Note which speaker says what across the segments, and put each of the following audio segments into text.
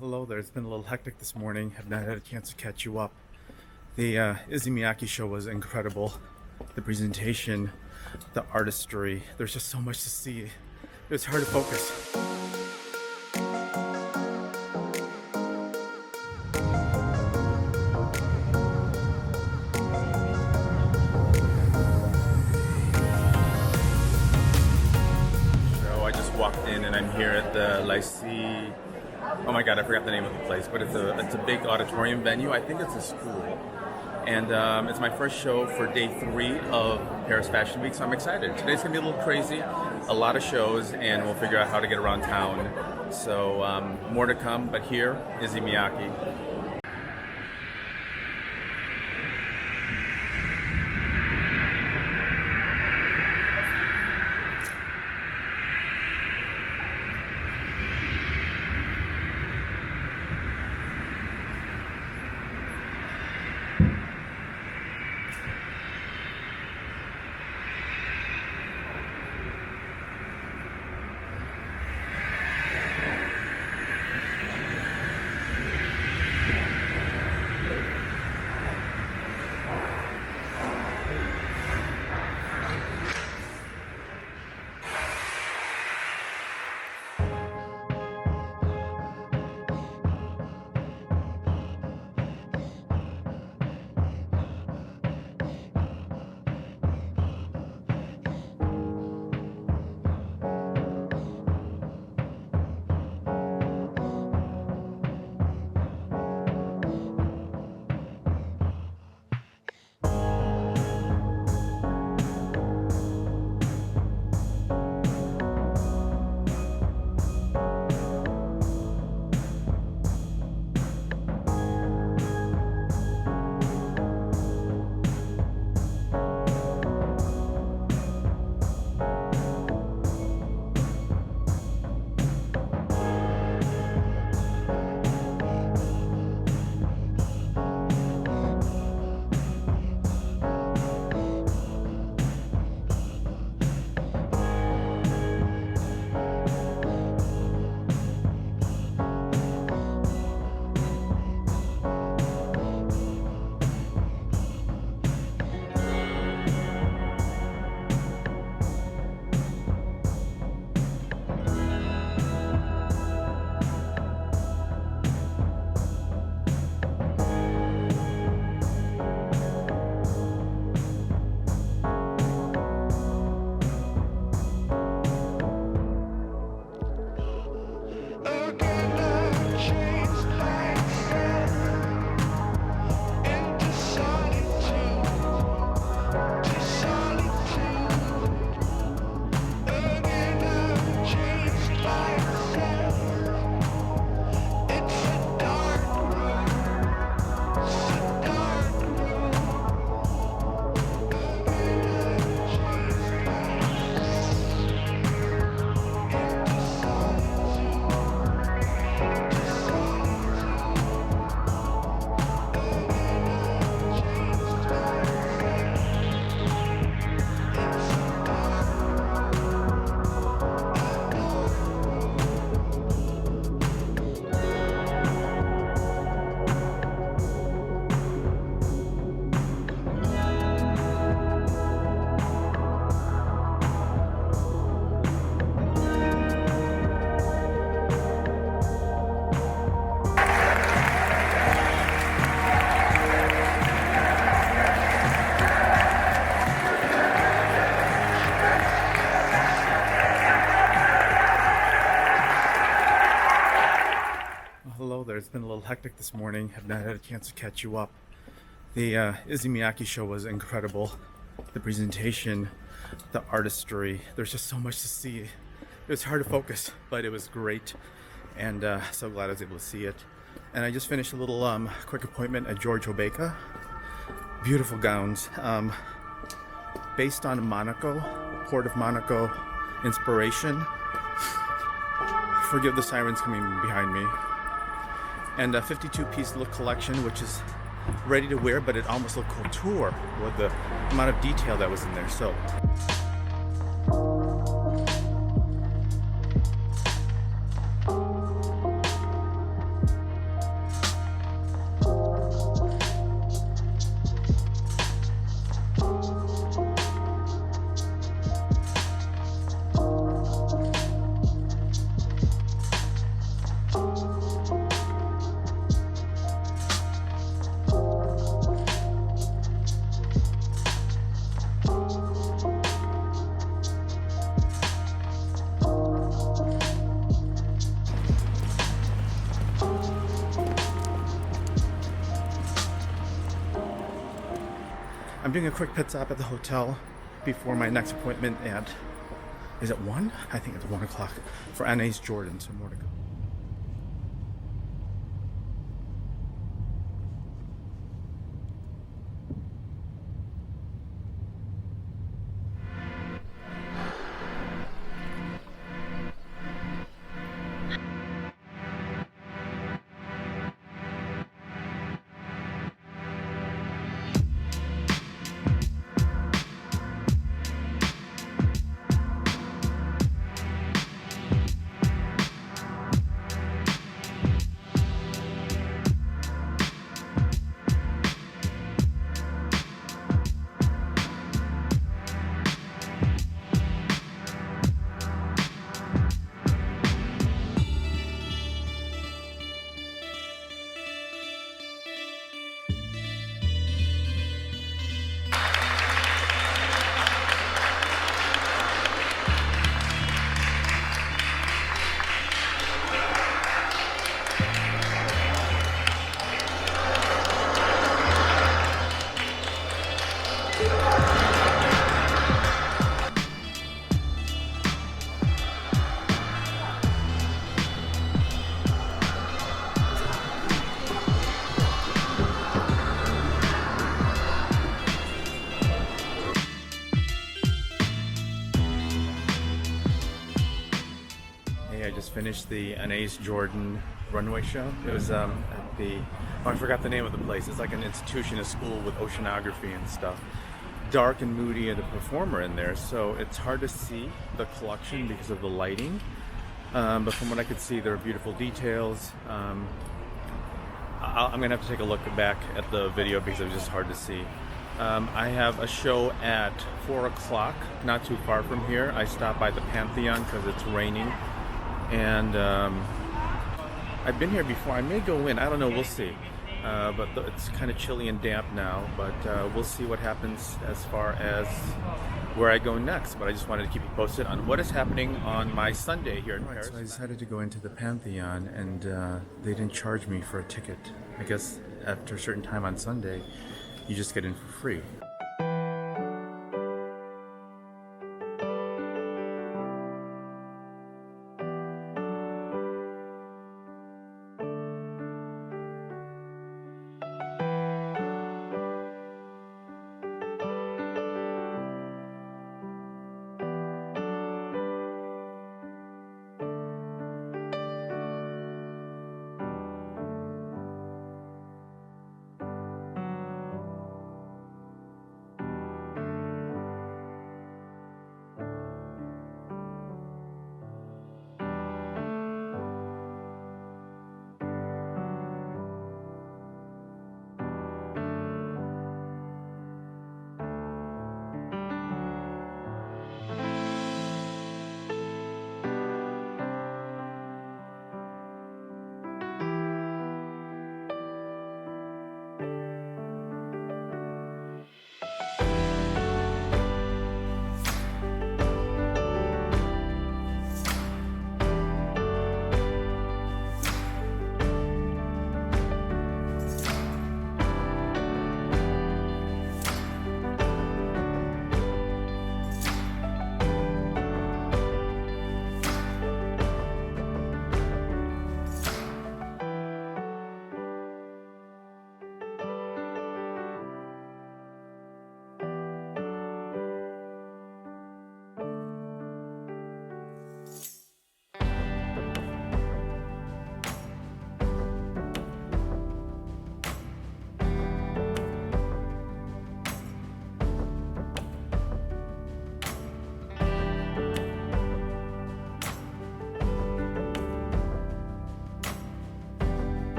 Speaker 1: Hello there. It's been a little hectic this morning. Have not had a chance to catch you up. The Issey Miyake show was incredible. The presentation, the artistry. There's just so much to see. It was hard to focus. So I just walked in and I'm here at the Issey. Oh my God, I forgot the name of the place, but it's a big auditorium venue. I think it's a school. And it's my first show for day 3 of Paris Fashion Week, so I'm excited. Today's gonna be a little crazy, a lot of shows, and we'll figure out how to get around town. So more to come, but here, Issey Miyake. Hello there. It's been a little hectic this morning. Have not had a chance to catch you up. The Issey Miyake show was incredible. The presentation, the artistry. There's just so much to see. It was hard to focus, but it was great, and so glad I was able to see it. And I just finished a little quick appointment at Jourden. Beautiful gowns, based on Monaco, Port of Monaco inspiration. Forgive the sirens coming behind me. And a 52-piece look collection, which is ready to wear, but it almost looked couture with the amount of detail that was in there. So I'm doing a quick pit stop at the hotel before my next appointment at, is it 1? I think it's 1 o'clock for Anais Jourden, so more to go. I just finished the Anais Jourden runway show. It was at the, oh, I forgot the name of the place. It's like an institution, a school with oceanography and stuff. Dark and moody and the performer in there, so it's hard to see the collection because of the lighting. But from what I could see, there are beautiful details. I'm gonna have to take a look back at the video because it was just hard to see. I have a show at 4 o'clock, not too far from here. I stopped by the Pantheon because it's raining. And I've been here before. I may go in. I don't know. We'll see. But it's kind of chilly and damp now. But we'll see what happens as far as where I go next. But I just wanted to keep you posted on what is happening on my Sunday here in Paris. So I decided to go into the Pantheon, and they didn't charge me for a ticket. I guess after a certain time on Sunday, you just get in for free.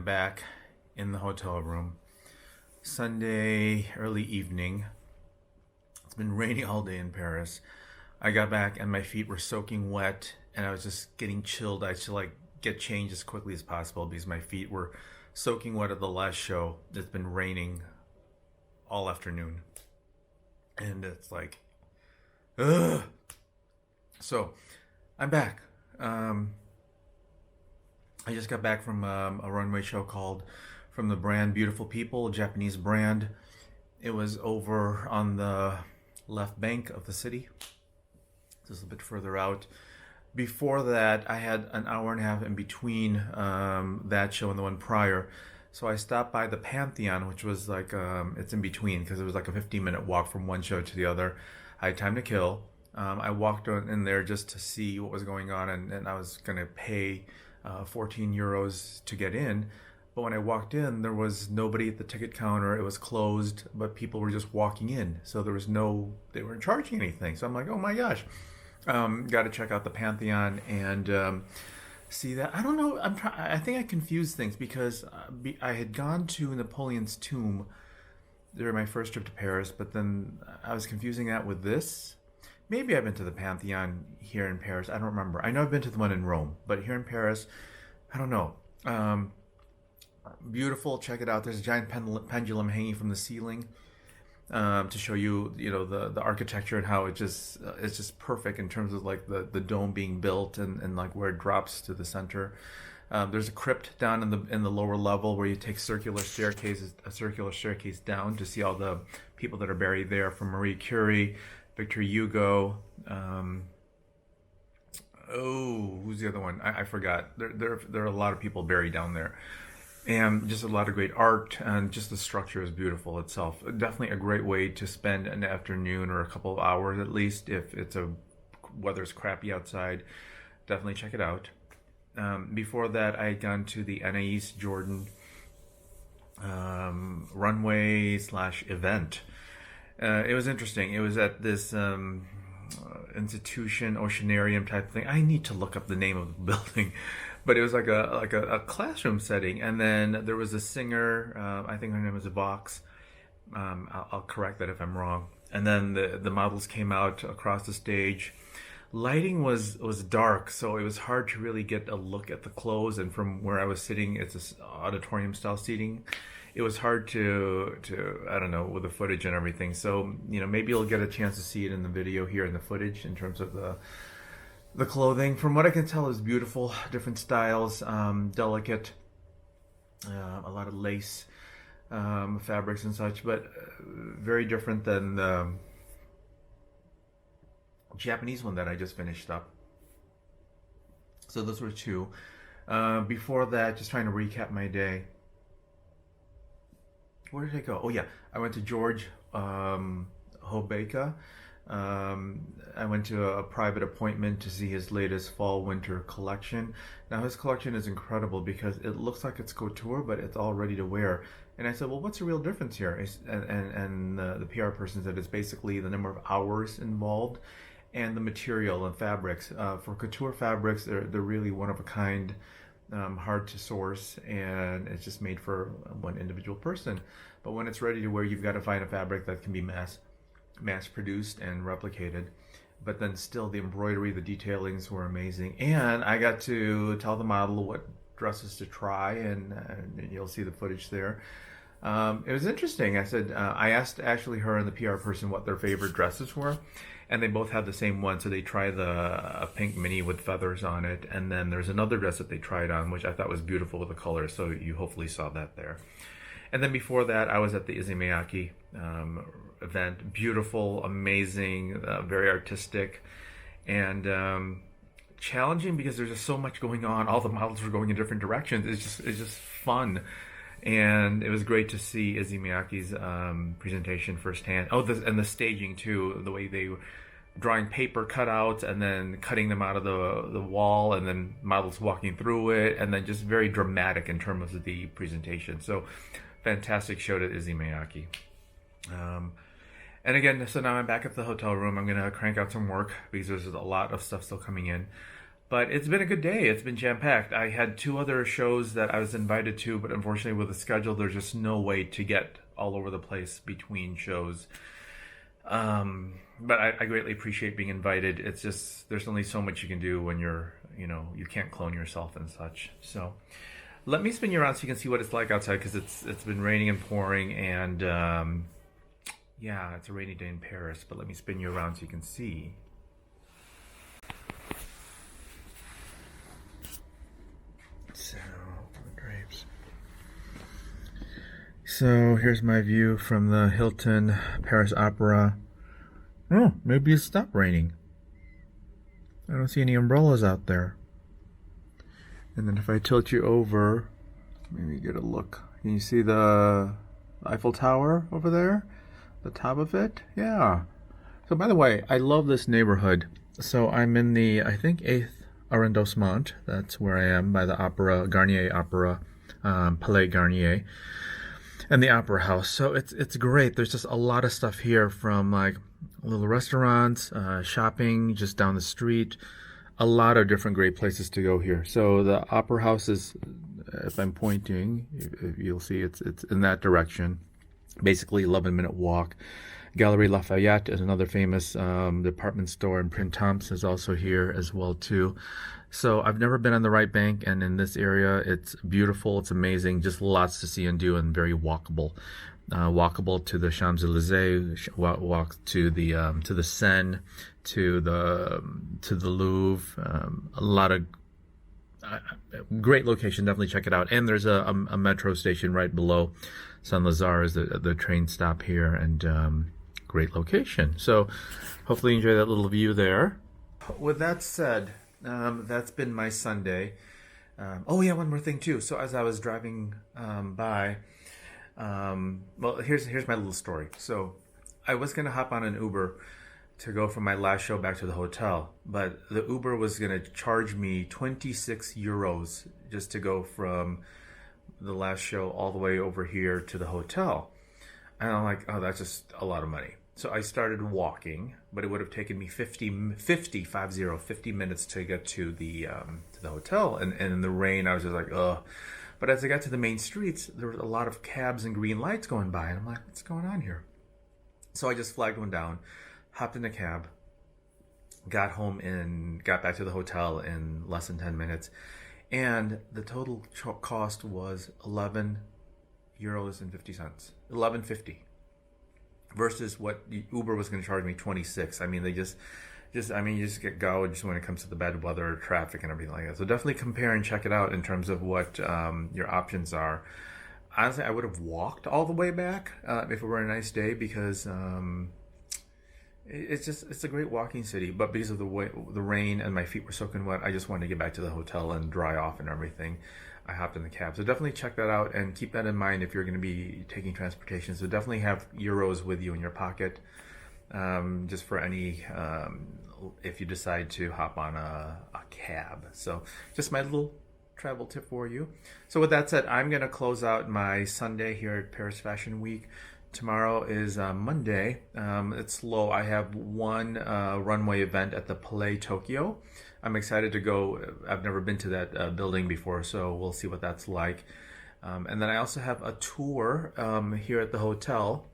Speaker 1: I'm back in the hotel room. Sunday, early evening. It's been raining all day in Paris. I got back and my feet were soaking wet and I was just getting chilled. I had to get changed as quickly as possible because my feet were soaking wet at the last show. It's been raining all afternoon. And it's like, ugh. So, I'm back. I just got back from a runway show called from the brand Beautiful People, a Japanese brand. It was over on the left bank of the city, just a bit further out. Before that, I had an hour and a half in between that show and the one prior. So I stopped by the Pantheon, which was it's in between because it was like a 15-minute walk from one show to the other. I had time to kill. I walked in there just to see what was going on, and I was going to pay 14 euros to get in. But when I walked in, there was nobody at the ticket counter. It was closed, but people were just walking in. So they weren't charging anything. So I'm like, oh my gosh. Got to check out the Pantheon and see that. I don't know. I think I confused things because I had gone to Napoleon's tomb during my first trip to Paris, but then I was confusing that with this. Maybe I've been to the Pantheon here in Paris. I don't remember. I know I've been to the one in Rome, but here in Paris, I don't know. Beautiful. Check it out. There's a giant pendulum hanging from the ceiling to show you, the architecture and how it's just perfect in terms of like the dome being built and like where it drops to the center. There's a crypt down in the lower level where you take a circular staircase down to see all the people that are buried there, from Marie Curie, Victor Hugo. Who's the other one? I forgot. There are a lot of people buried down there. And just a lot of great art, and just the structure is beautiful itself. Definitely a great way to spend an afternoon or a couple of hours at least if weather's crappy outside. Definitely check it out. Before that, I had gone to the Anais Jourden runway/event. It was interesting. It was at this institution, oceanarium type thing. I need to look up the name of the building. But it was like a classroom setting, and then there was a singer. I think her name was Vox. I'll correct that if I'm wrong. And then the models came out across the stage. Lighting was dark, so it was hard to really get a look at the clothes. And from where I was sitting, it's this auditorium style seating. It was hard to I don't know, with the footage and everything. So maybe you'll get a chance to see it in the video here in the footage in terms of the clothing. From what I can tell, is beautiful, different styles, delicate, a lot of lace, fabrics and such, but very different than the Japanese one that I just finished up. So those were two. Before that, just trying to recap my day. Where did I go? Oh yeah, I went to George Hobeka. I went to a private appointment to see his latest fall-winter collection. Now his collection is incredible because it looks like it's couture, but it's all ready to wear. And I said, well, what's the real difference here? And the PR person said it's basically the number of hours involved and the material and fabrics. For couture fabrics, they're really one of a kind, hard to source, and it's just made for one individual person. But when it's ready to wear, you've got to find a fabric that can be mass produced and replicated. But then still, the embroidery, the detailings were amazing. And I got to tell the model what dresses to try, and you'll see the footage there. It was interesting. I asked actually her and the PR person what their favorite dresses were, and they both had the same one. So they tried a pink mini with feathers on it, and then there's another dress that they tried on, which I thought was beautiful with the colors. So you hopefully saw that there. And then before that, I was at the Issey Miyake event. Beautiful, amazing, very artistic, and challenging because there's just so much going on. All the models were going in different directions. It's just fun. And it was great to see Issey Miyake's presentation firsthand. And the staging too, the way they were drawing paper cutouts and then cutting them out of the wall, and then models walking through it, and then just very dramatic in terms of the presentation. So fantastic show to Issey Miyake. And again, so now I'm back at the hotel room. I'm going to crank out some work because there's a lot of stuff still coming in. But it's been a good day. It's been jam-packed. I had 2 other shows that I was invited to, but unfortunately with the schedule, there's just no way to get all over the place between shows. But I greatly appreciate being invited. It's just, there's only so much you can do when you're, you can't clone yourself and such. So let me spin you around so you can see what it's like outside, because it's been raining and pouring, and yeah, it's a rainy day in Paris, but let me spin you around so you can see. So, the drapes. So here's my view from the Hilton Paris Opera. Oh, maybe it stopped raining. I don't see any umbrellas out there. And then if I tilt you over, maybe get a look. Can you see the Eiffel Tower over there? The top of it? Yeah. So by the way, I love this neighborhood. So I'm in the, I think, 8th arrondissement. That's where I am, by the Opera, Garnier Opera, Palais Garnier, and the Opera House. So it's great. There's just a lot of stuff here, from like little restaurants, shopping just down the street, a lot of different great places to go here. So the Opera House is, if I'm pointing, if you'll see it's in that direction, basically 11-minute walk. Galerie Lafayette is another famous department store, and Printemps is also here as well too. So I've never been on the right bank, and in this area it's beautiful, it's amazing, just lots to see and do, and very walkable. Walkable to the Champs-Élysées, walk to the Seine, to the Louvre. A lot of great location. Definitely check it out. And there's a metro station right below. Saint-Lazare is the train stop here, and great location. So hopefully you enjoy that little view there. With that said, that's been my Sunday. Oh yeah, one more thing too. So as I was driving by, well, here's my little story. So I was gonna hop on an Uber to go from my last show back to the hotel, but the Uber was gonna charge me 26 euros just to go from the last show all the way over here to the hotel. And I'm like, oh, that's just a lot of money. So I started walking, but it would have taken me 50 minutes to get to the hotel. And in the rain, I was just like, ugh. But as I got to the main streets, there was a lot of cabs and green lights going by. And I'm like, what's going on here? So I just flagged one down, hopped in a cab, got back to the hotel in less than 10 minutes. And the total cost was 11 euros and 50 cents, 11.50, versus what Uber was going to charge me 26. I mean, you just get gouged when it comes to the bad weather, traffic, and everything like that. So definitely compare and check it out in terms of what your options are. Honestly, I would have walked all the way back if it were a nice day, because it's a great walking city. But because of the rain and my feet were soaking wet, I just wanted to get back to the hotel and dry off and everything. I hopped in the cab. So definitely check that out, and keep that in mind if you're going to be taking transportation. So definitely have euros with you in your pocket, just for any, if you decide to hop on a cab. So just my little travel tip for you. So with that said, I'm going to close out my Sunday here at Paris Fashion Week. Tomorrow is Monday. It's slow. I have one runway event at the Palais Tokyo. I'm excited to go. I've never been to that building before, so we'll see what that's like. And then I also have a tour here at the hotel.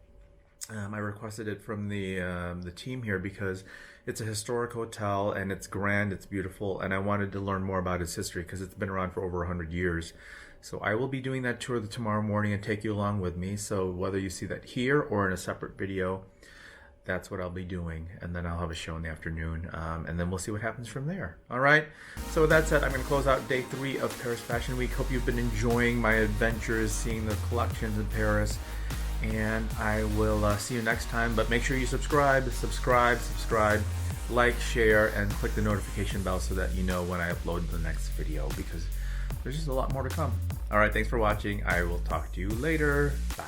Speaker 1: I requested it from the team here because it's a historic hotel, and it's grand, it's beautiful, and I wanted to learn more about its history because it's been around for over 100 years. So I will be doing that tour tomorrow morning and take you along with me. So whether you see that here or in a separate video, that's what I'll be doing. And then I'll have a show in the afternoon, and then we'll see what happens from there. All right. So with that said, I'm going to close out day 3 of Paris Fashion Week. Hope you've been enjoying my adventures, seeing the collections in Paris. And I will see you next time. But make sure you subscribe, like, share, and click the notification bell so that you know when I upload the next video, because there's just a lot more to come. All right, thanks for watching. I will talk to you later. Bye.